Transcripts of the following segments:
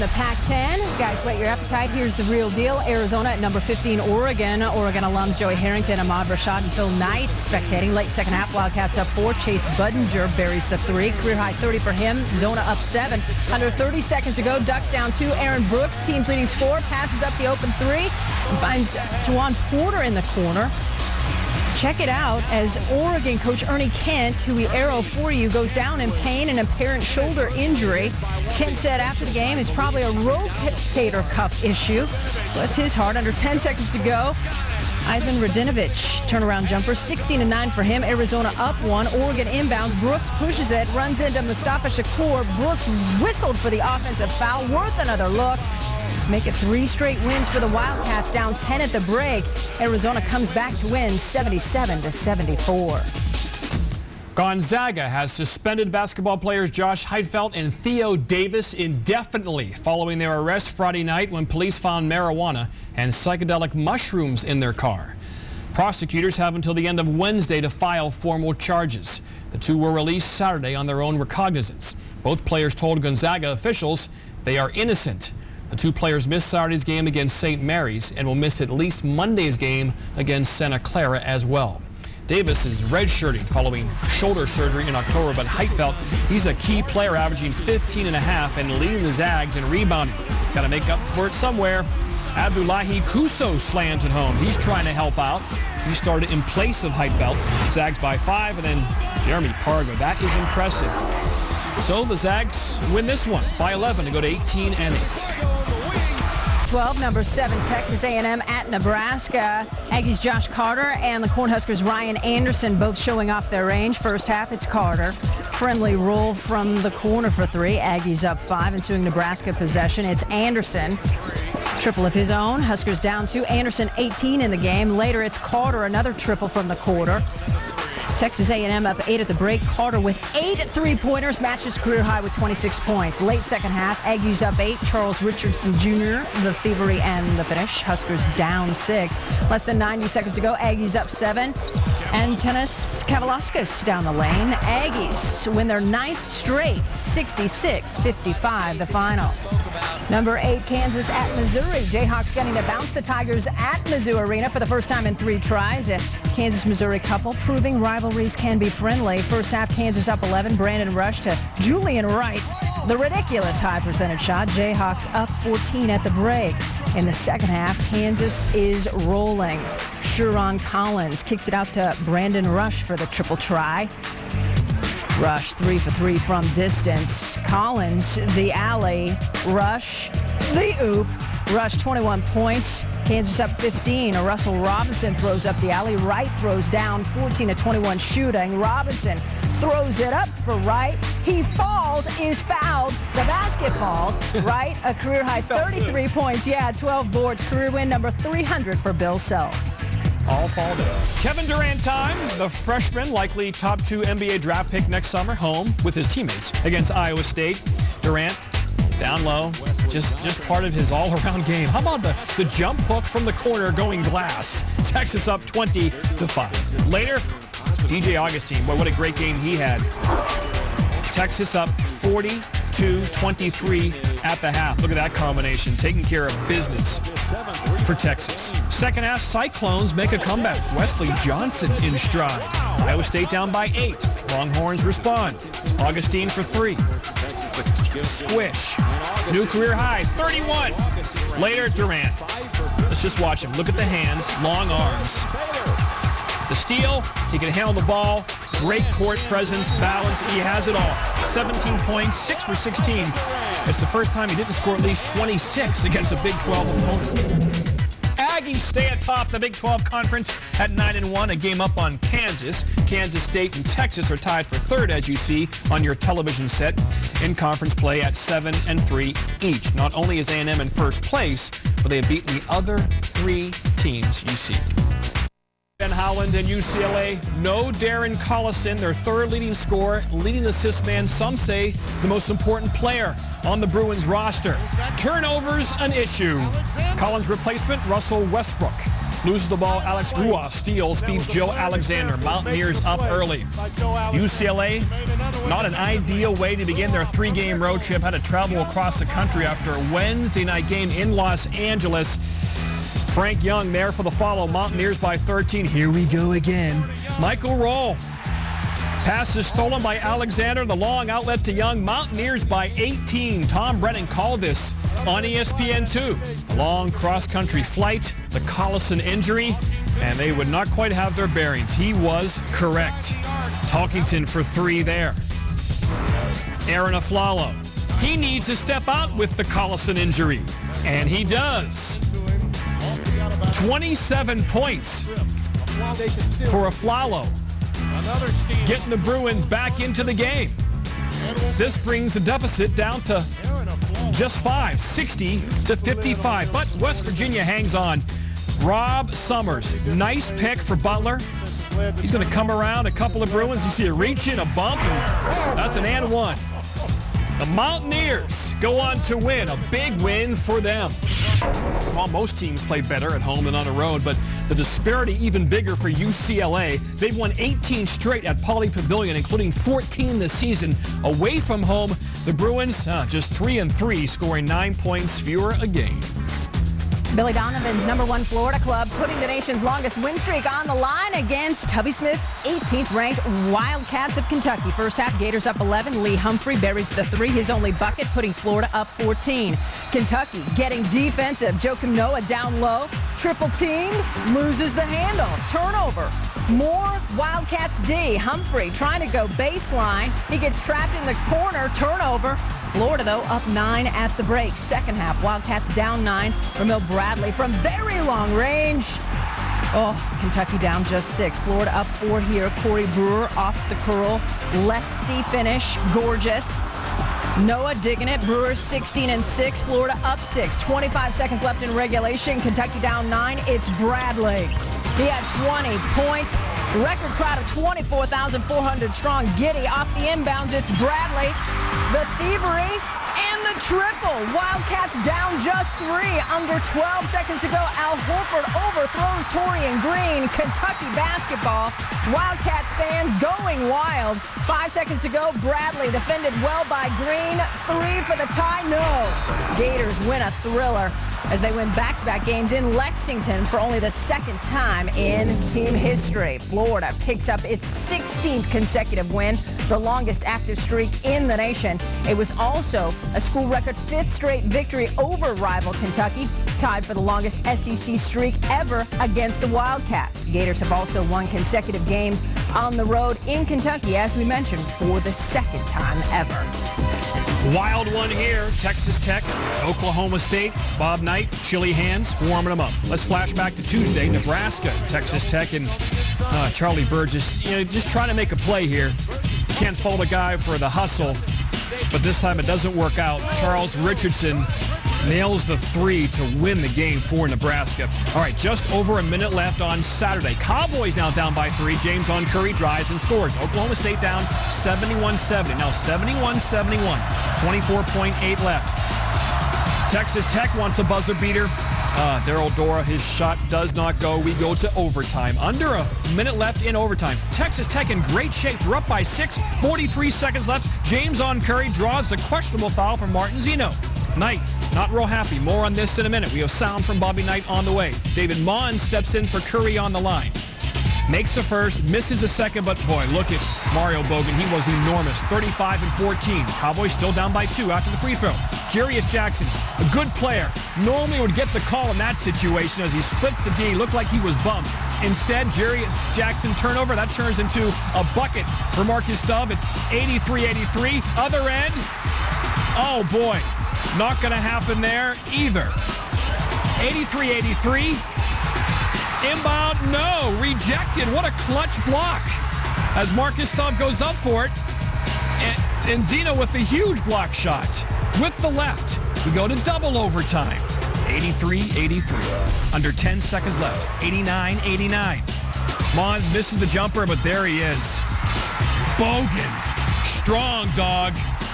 the Pac-10. Guys, whet your appetite. Here's the real deal. Arizona at number 15, Oregon. Oregon alums Joey Harrington, Ahmad Rashad, and Phil Knight spectating. Late second half, Wildcats up 4. Chase Budinger buries the 3. Career high 30 for him. Zona up 7. Under 30 seconds to go. Ducks down 2. Aaron Brooks, team's leading scorer, passes up the open 3 and finds Tawan Porter in the corner. Check it out as Oregon coach Ernie Kent, who we arrow for you, goes down in pain and apparent shoulder injury. Kent said after the game it's probably a rotator cuff issue. Bless his heart. Under 10 seconds to go. Ivan Radinovich, turnaround jumper, 16-9 for him. Arizona up 1. Oregon inbounds. Brooks pushes it, runs into Mustafa Shakur. Brooks whistled for the offensive foul. Worth another look. Make it 3 straight wins for the Wildcats, down 10 at the break. Arizona comes back to win 77-74. Gonzaga has suspended basketball players Josh Heidfeld and Theo Davis indefinitely following their arrest Friday night when police found marijuana and psychedelic mushrooms in their car. Prosecutors have until the end of Wednesday to file formal charges. The two were released Saturday on their own recognizance. Both players told Gonzaga officials they are innocent. The two players missed Saturday's game against St. Mary's and will miss at least Monday's game against Santa Clara as well. Davis is redshirting following shoulder surgery in October, but Heidfeld, he's a key player, averaging 15.5 and leading the Zags in rebounding. Got to make up for it somewhere. Abdullahi Kuso slams it home. He's trying to help out. He started in place of Heidfeld. Zags by 5, and then Jeremy Pargo. That is impressive. So the Zags win this one by 11 to go to 18-8. 12, number 7, Texas A&M at Nebraska. Aggies Josh Carter and the Cornhuskers Ryan Anderson both showing off their range. First half, it's Carter. Friendly roll from the corner for 3. Aggies up 5, ensuing Nebraska possession. It's Anderson. Triple of his own. Huskers down 2. Anderson 18 in the game. Later, it's Carter, another triple from the quarter. Texas A&M up 8 at the break. Carter with 8 3-pointers, matched his career high with 26 points. Late second half, Aggies up 8. Charles Richardson Jr., the thievery and the finish. Huskers down 6. Less than 90 seconds to go. Aggies up 7. Antanas Kavalauskas down the lane. Aggies win their 9th straight, 66-55 the final. Number 8, Kansas at Missouri. Jayhawks getting to bounce the Tigers at Mizzou Arena for the first time in 3 tries. A Kansas-Missouri couple proving rivalries can be friendly. First half, Kansas up 11. Brandon Rush to Julian Wright. The ridiculous high percentage shot. Jayhawks up 14 at the break. In the second half, Kansas is rolling. Sherron Collins kicks it out to Brandon Rush for the triple try. Rush 3 for 3 from distance. Collins, the alley. Rush, the oop. Rush 21 points. Kansas up 15. Russell Robinson throws up the alley. Wright throws down 14-21 shooting. Robinson throws it up for Wright. He falls, is fouled. The basket falls. Wright, a career high 33 points. Yeah, 12 boards. Career win number 300 for Bill Self. All fall down. Kevin Durant time. The freshman, likely top 2 NBA draft pick next summer, home with his teammates against Iowa State. Durant down low, just part of his all-around game. How about the jump hook from the corner going glass? Texas up 20-5. Later, DJ Augustine. Boy, what a great game he had. Texas up 40-23 at the half. Look at that combination, taking care of business for Texas. Second half, Cyclones make a comeback. Wesley Johnson in stride. Iowa State down by 8. Longhorns respond. Augustine for 3. Squish. New career high, 31. Later, Durant. Let's just watch him. Look at the hands, long arms. The steal, he can handle the ball. Great court presence, balance, he has it all. 17 points, 6 for 16. It's the first time he didn't score at least 26 against a Big 12 opponent. Aggies stay atop the Big 12 Conference at 9-1, a game up on Kansas. Kansas State and Texas are tied for 3rd, as you see on your television set, in conference play at 7-3 each. Not only is A&M in first place, but they have beaten the other 3 teams you see. Ben Howland and UCLA, no Darren Collison, their third leading scorer, leading assist man, some say the most important player on the Bruins roster. Turnovers an issue. Collins' replacement, Russell Westbrook. Loses the ball, Alex Ruoff steals, feeds Joe Alexander. Mountaineers up early. UCLA, not an ideal way to begin their three-game road trip. Had to travel across the country after a Wednesday night game in Los Angeles. Frank Young there for the follow. Mountaineers by 13. Here we go again. Michael Roll. Pass is stolen by Alexander. The long outlet to Young. Mountaineers by 18. Tom Brennan called this on ESPN2. Long cross-country flight, the Collison injury, and they would not quite have their bearings. He was correct. Talkington for three there. Aaron Aflalo. He needs to step out with the Collison injury, and he does. 27 points for Aflalo, getting the Bruins back into the game. This brings the deficit down to just 5, 60-55. But West Virginia hangs on. Rob Summers, nice pick for Butler. He's going to come around a couple of Bruins. You see a reach in, a bump, and that's an and one. The Mountaineers go on to win, a big win for them. Well, most teams play better at home than on the road, but the disparity even bigger for UCLA. They've won 18 straight at Pauley Pavilion, including 14 this season. Away from home, the Bruins just 3-3, scoring 9 points fewer a game. Billy Donovan's #1 Florida club putting the nation's longest win streak on the line against Tubby Smith's 18th-ranked Wildcats of Kentucky. First half, Gators up 11. Lee Humphrey buries the three, his only bucket, putting Florida up 14. Kentucky getting defensive. Joakim Noah down low. Triple teamed, loses the handle. Turnover. More Wildcats D. Humphrey trying to go baseline. He gets trapped in the corner. Turnover. Florida, though, up 9 at the break. Second half, Wildcats down 9. Ramil Bradley from very long range. Oh, Kentucky down just 6. Florida up 4 here. Corey Brewer off the curl. Lefty finish. Gorgeous. Noah digging it. Brewer 16-6. Florida up 6. 25 seconds left in regulation. Kentucky down 9. It's Bradley. He had 20 points. Record crowd of 24,400 strong. Giddy off the inbounds. It's Bradley. The thievery and the triple. Wildcats down just 3. Under 12 seconds to go. Al Horford overthrows Torian Green. Kentucky basketball. Wildcats fans going wild. 5 seconds to go. Bradley defended well by Green. 3 for the tie. No. Gators win a thriller as they win back-to-back games in Lexington for only the second time in team history. Florida picks up its 16th consecutive win, the longest active streak in the nation. It was also a school record 5th straight victory over rival Kentucky, tied for the longest SEC streak ever against the Wildcats. Gators have also won consecutive games on the road in Kentucky, as we mentioned, for the second time ever. Wild one here. Texas Tech, Oklahoma State. Bob Knight, chilly hands, warming them up. Let's flash back to Tuesday. Nebraska, Texas Tech, and Charlie Burgess, just trying to make a play here. Can't fault a guy for the hustle, but this time it doesn't work out. Charles Richardson nails the 3 to win the game for Nebraska. All right, just over a minute left on Saturday. Cowboys now down by 3. James on Curry drives and scores. Oklahoma State down 71-70. Now 71-71. 24.8 left. Texas Tech wants a buzzer beater. Daryl Dora, his shot does not go. We go to overtime. Under a minute left in overtime. Texas Tech in great shape. They're up by 6. 43 seconds left. James on Curry draws a questionable foul from Martin Zeno. Knight, not real happy. More on this in a minute. We have sound from Bobby Knight on the way. David Mon steps in for Curry on the line. Makes the first, misses the second, but boy, look at Mario Bogan. He was enormous. 35-14. Cowboys still down by 2 after the free throw. Jarius Jackson, a good player. Normally would get the call in that situation as he splits the D. Looked like he was bumped. Instead, Jarius Jackson turnover. That turns into a bucket for Marcus Stubb. It's 83-83. Other end. Oh, boy. Not going to happen there either. 83-83. Inbound, no. Rejected. What a clutch block as Marcus Stubb goes up for it. And Zeno with a huge block shot with the left. We go to double overtime. 83-83. Under 10 seconds left. 89-89. Mons misses the jumper, but there he is. Bogan, strong dog.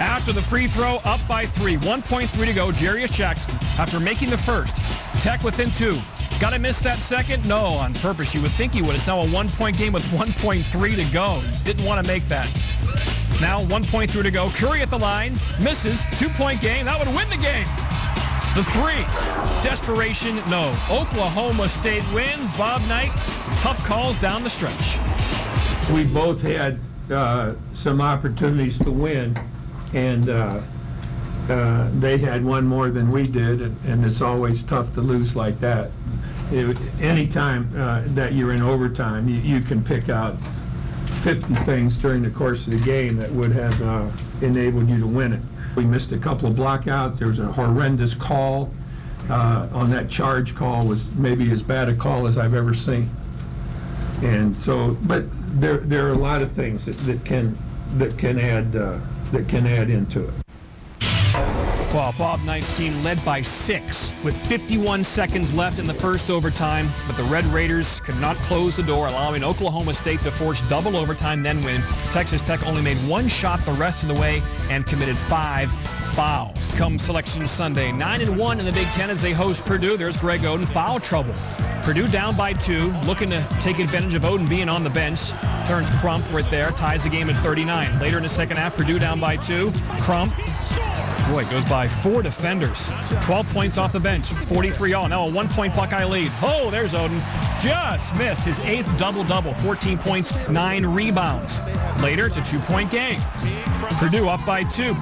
After the free throw, up by 3. 1.3 to go. Jarius Jackson, after making the first. Tech within 2. Got to miss that second? No, on purpose. You would think he would. It's now a 1-point game with 1.3 to go. Didn't want to make that. Now 1.3 to go. Curry at the line. Misses. 2-point game. That would win the game. The 3. Desperation, no. Oklahoma State wins. Bob Knight, tough calls down the stretch. We both had some opportunities to win, and they had one more than we did, and it's always tough to lose like that. Anytime that you're in overtime, you can pick out 50 things during the course of the game that would have enabled you to win it. We missed a couple of blockouts. There was a horrendous call on that charge call. Was maybe as bad a call as I've ever seen. And so, but there are a lot of things that can add into it. Well, Bob Knight's team led by 6 with 51 seconds left in the first overtime, but the Red Raiders could not close the door, allowing Oklahoma State to force double overtime, then win. Texas Tech only made 1 shot the rest of the way and committed 5 fouls. Come Selection Sunday, 9-1 in the Big Ten as they host Purdue. There's Greg Oden, foul trouble. Purdue down by 2, looking to take advantage of Oden being on the bench. Turns Crump right there, ties the game at 39. Later in the second half, Purdue down by 2. Crump, boy, goes by 4 defenders. 12 points off the bench, 43 all. Now a 1-point Buckeye lead. Oh, there's Oden. Just missed his 8th double-double, 14 points, 9 rebounds. Later, it's a 2-point game. Purdue up by 2,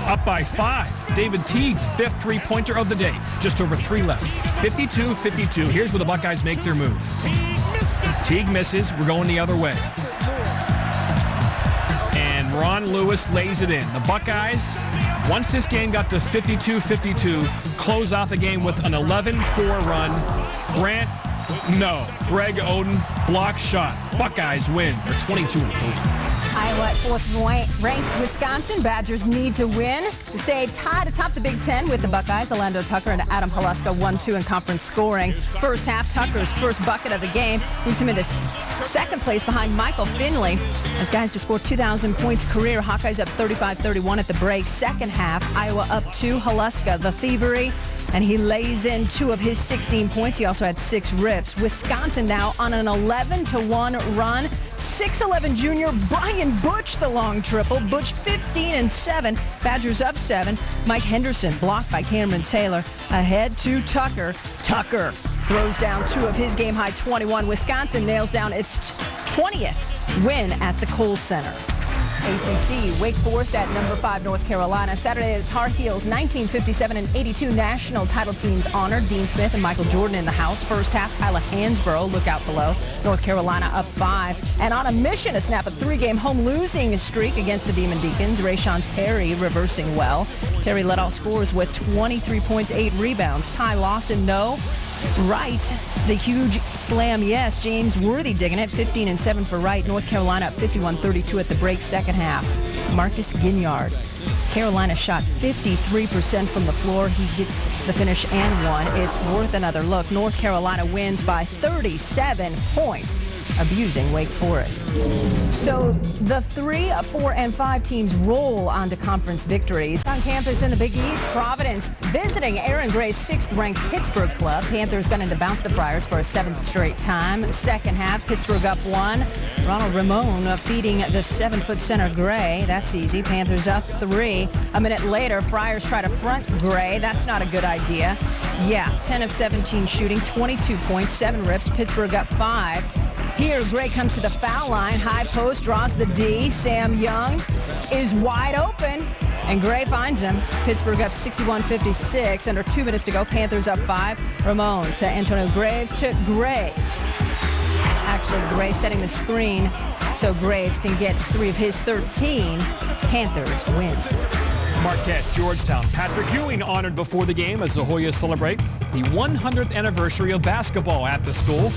up by 5. David Teague's 5th three-pointer of the day. Just over 3 left. 52-52. Here's where the Buckeyes make their move. Teague misses. We're going the other way. And Ron Lewis lays it in. The Buckeyes, once this game got to 52-52, close out the game with an 11-4 run. Grant, no. Greg Oden, block shot. Buckeyes win. They're 22-3. Iowa at 4th ranked Wisconsin. Badgers need to win to stay tied atop the Big Ten with the Buckeyes. Orlando Tucker and Adam Haluska 1-2 in conference scoring. First half, Tucker's first bucket of the game moves him into second place behind Michael Finley. As guys just scored 2,000 points career. Hawkeyes up 35-31 at the break. Second half, Iowa up 2. Haluska, the thievery, and he lays in 2 of his 16 points. He also had 6 rips. Wisconsin now on an 11-1 run. 6'11 junior Brian Butch, the long triple. Butch 15-7. Badgers up 7. Mike Henderson blocked by Cameron Taylor. Ahead to Tucker. Tucker throws down 2 of his game-high 21. Wisconsin nails down its 20th win at the Kohl Center. ACC, Wake Forest at number 5, North Carolina. Saturday, the Tar Heels 1957 and 82 national title teams honored. Dean Smith and Michael Jordan in the house. First half, Tyler Hansbrough, look out below. North Carolina up 5. And on a mission to snap a 3-game home losing streak against the Demon Deacons, Rayshon Terry reversing well. Terry led all scorers with 23 points, 8 rebounds. Ty Lawson, no. Wright, the huge slam, yes. James Worthy digging it, 15-7 for Wright. North Carolina up 51-32 at the break, second half. Marcus Ginyard. Carolina shot 53% from the floor. He gets the finish and one. It's worth another look. North Carolina wins by 37 points, abusing Wake Forest. So the 3, 4, and 5 teams roll onto conference victories. On campus in the Big East, Providence visiting Aaron Gray's 6th-ranked Pittsburgh club. Panthers gunning to bounce the Friars for a 7th straight time. Second half, Pittsburgh up 1. Ronald Ramon feeding the 7-foot center Gray. That's easy. Panthers up 3. A minute later, Friars try to front Gray. That's not a good idea. Yeah, 10 of 17 shooting, 22 points, 7 rips. Pittsburgh up 5. Here, Gray comes to the foul line. High post, draws the D. Sam Young is wide open, and Gray finds him. Pittsburgh up 61-56. Under 2 minutes to go. Panthers up 5. Ramon to Antonio Graves to Gray. Actually, Gray setting the screen so Graves can get 3 of his 13. Panthers win. Marquette, Georgetown. Patrick Ewing honored before the game as the Hoyas celebrate the 100th anniversary of basketball at the school.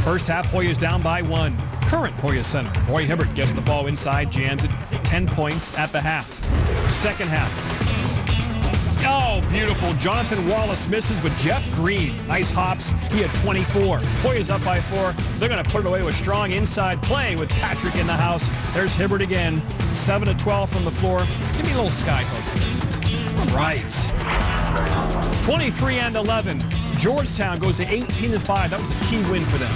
First half, Hoyas down by 1. Current Hoyas center Roy Hibbert gets the ball inside, jams it, 10 points at the half. Second half, Oh, beautiful. Jonathan Wallace misses, but Jeff Green, nice hops. He had 24. Hoya's up by 4. They're going to put it away with strong inside play with Patrick in the house. There's Hibbert again. 7-12 from the floor. Give me a little sky hook. All right. 23-11. Georgetown goes to 18-5. That was a key win for them.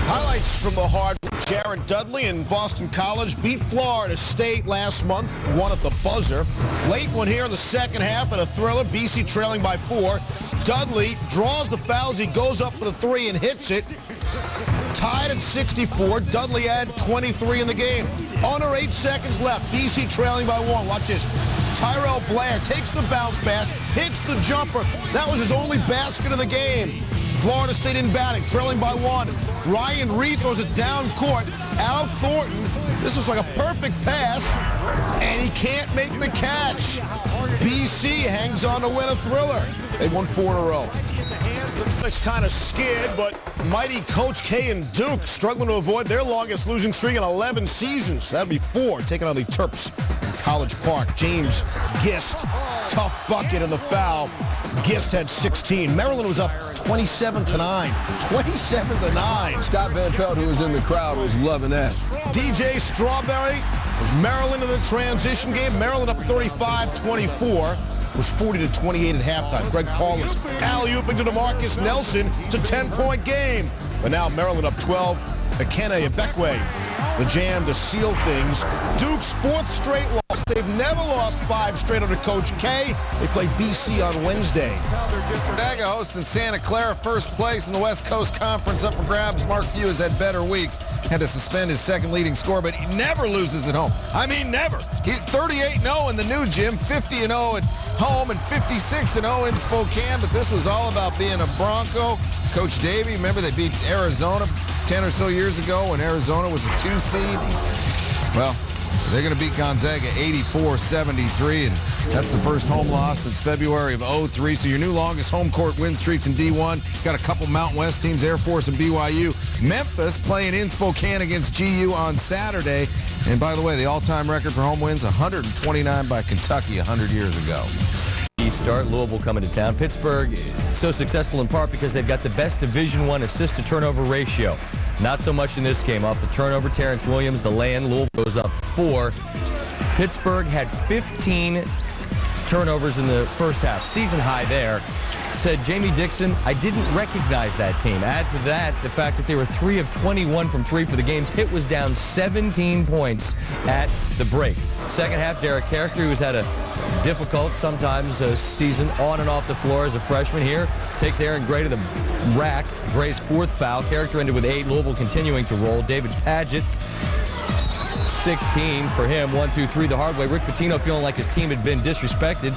Highlights from the hard. Jared Dudley and Boston College beat Florida State last month, won at the buzzer. Late one here in the second half and a thriller. BC trailing by 4. Dudley draws the fouls. He goes up for the 3 and hits it. Tied at 64. Dudley had 23 in the game. Under 8 seconds left. BC trailing by 1. Watch this. Tyrell Blair takes the bounce pass, hits the jumper. That was his only basket of the game. Florida State inbounding, trailing by 1. Ryan Reed throws it down court. Al Thornton, this looks like a perfect pass, and he can't make the catch. BC hangs on to win a thriller. They won 4 in a row. It's kind of scared, but mighty Coach K and Duke struggling to avoid their longest losing streak in 11 seasons. That'll be 4, taking on the Terps. College Park. James Gist, tough bucket in the foul. Gist had 16. Maryland was up 27-9. 27-9. Scott Van Pelt, who was in the crowd, was loving that. DJ Strawberry was Maryland in the transition game. Maryland up 35-24. Was 40-28 at halftime. Greg Paulus alley-ooping to DeMarcus Nelson. It's a 10-point game. But now Maryland up 12. Ekene Ebekwe, the jam to seal things. Duke's 4th straight loss. They've never lost 5 straight under Coach K. They play BC on Wednesday. Gonzaga hosting Santa Clara, first place in the West Coast Conference, up for grabs. Mark Few has had better weeks. Had to suspend his second leading scorer, but he never loses at home. I mean, never. He's 38-0 in the new gym, 50-0 at home, and 56-0 in Spokane. But this was all about being a Bronco. Coach Davey, remember they beat Arizona 10 or so years ago when Arizona was a 2 seed? Well, they're going to beat Gonzaga 84-73, and that's the first home loss since February of 03. So your new longest home court win streaks in D1. Got a couple Mountain West teams, Air Force and BYU. Memphis playing in Spokane against GU on Saturday. And by the way, the all-time record for home wins, 129 by Kentucky 100 years ago. Start. Louisville coming to town. Pittsburgh so successful in part because they've got the best Division I assist-to-turnover ratio. Not so much in this game. Off the turnover, Terrence Williams, the lay-in. Louisville goes up 4. Pittsburgh had 15 turnovers in the first half. Season high there. Said Jamie Dixon, I didn't recognize that team. Add to that the fact that they were 3 of 21 from 3 for the game. Pitt was down 17 points at the break. Second half, Derek Character, who's had a difficult, sometimes, season on and off the floor as a freshman here, takes Aaron Gray to the rack. Gray's 4th foul. Character ended with 8. Louisville continuing to roll. David Padgett, 16 for him. 1-2-3 the hard way. Rick Pitino feeling like his team had been disrespected.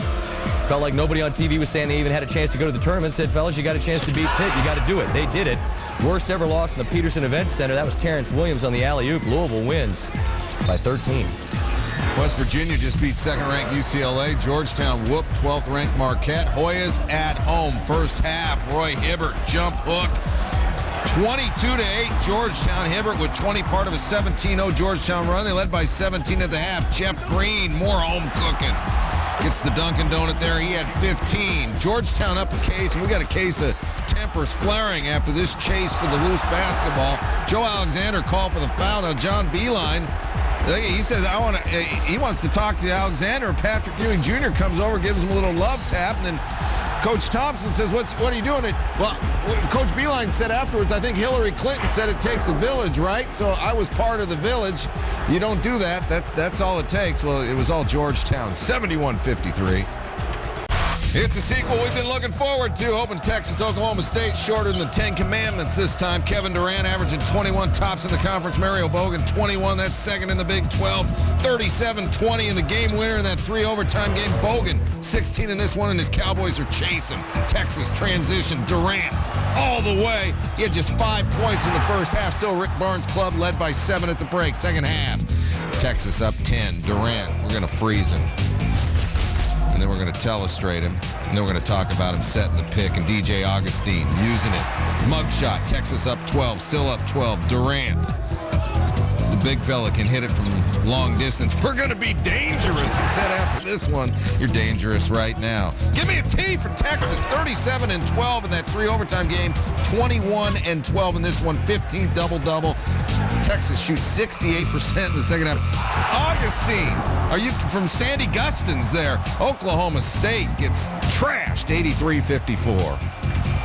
Felt like nobody on TV was saying they even had a chance to go to the tournament. Said, fellas, you got a chance to beat Pitt. You got to do it. They did it. Worst ever loss in the Peterson Events Center. That was Terrence Williams on the alley-oop. Louisville wins by 13. West Virginia just beat second-ranked UCLA. Georgetown whooped 12th-ranked Marquette. Hoyas at home. First half, Roy Hibbert, jump hook. 22-8, Georgetown. Hibbert with 20, part of a 17-0 Georgetown run. They led by 17 at the half. Jeff Green, more home cooking. Gets the Dunkin' Donut there. He had 15. Georgetown up a case, and we got a case of tempers flaring after this chase for the loose basketball. Joe Alexander called for the foul. Now John Beilein, he says, he wants to talk to Alexander. Patrick Ewing Jr. comes over, gives him a little love tap, and then Coach Thompson says, what are you doing? Well, Coach Beilein said afterwards, I think Hillary Clinton said it takes a village, right? So I was part of the village. You don't do that. That's all it takes. Well, it was all Georgetown, 71-53. It's a sequel we've been looking forward to. Hoping Texas, Oklahoma State shorter than the 10 Commandments this time. Kevin Durant averaging 21 tops in the conference. Mario Bogan 21. That's second in the Big 12. 37-20 in the game winner in that 3 overtime game. Bogan 16 in this one, and his Cowboys are chasing. Texas transition. Durant all the way. He had just 5 points in the first half. Still Rick Barnes' club led by 7 at the break. Second half, Texas up 10. Durant, we're going to freeze him. And then we're going to telestrate him. And then we're going to talk about him setting the pick. And DJ Augustine using it. Mugshot. Texas up 12. Still up 12. Durant. The big fella can hit it from long distance. We're going to be dangerous, he said after this one. You're dangerous right now. Give me a T for Texas. 37-12 in that 3 overtime game. 21-12 in this one. 15th double-double. Texas shoots 68% in the second half. Augustine, are you from Sandy Gustins there? Oklahoma State gets trashed 83-54.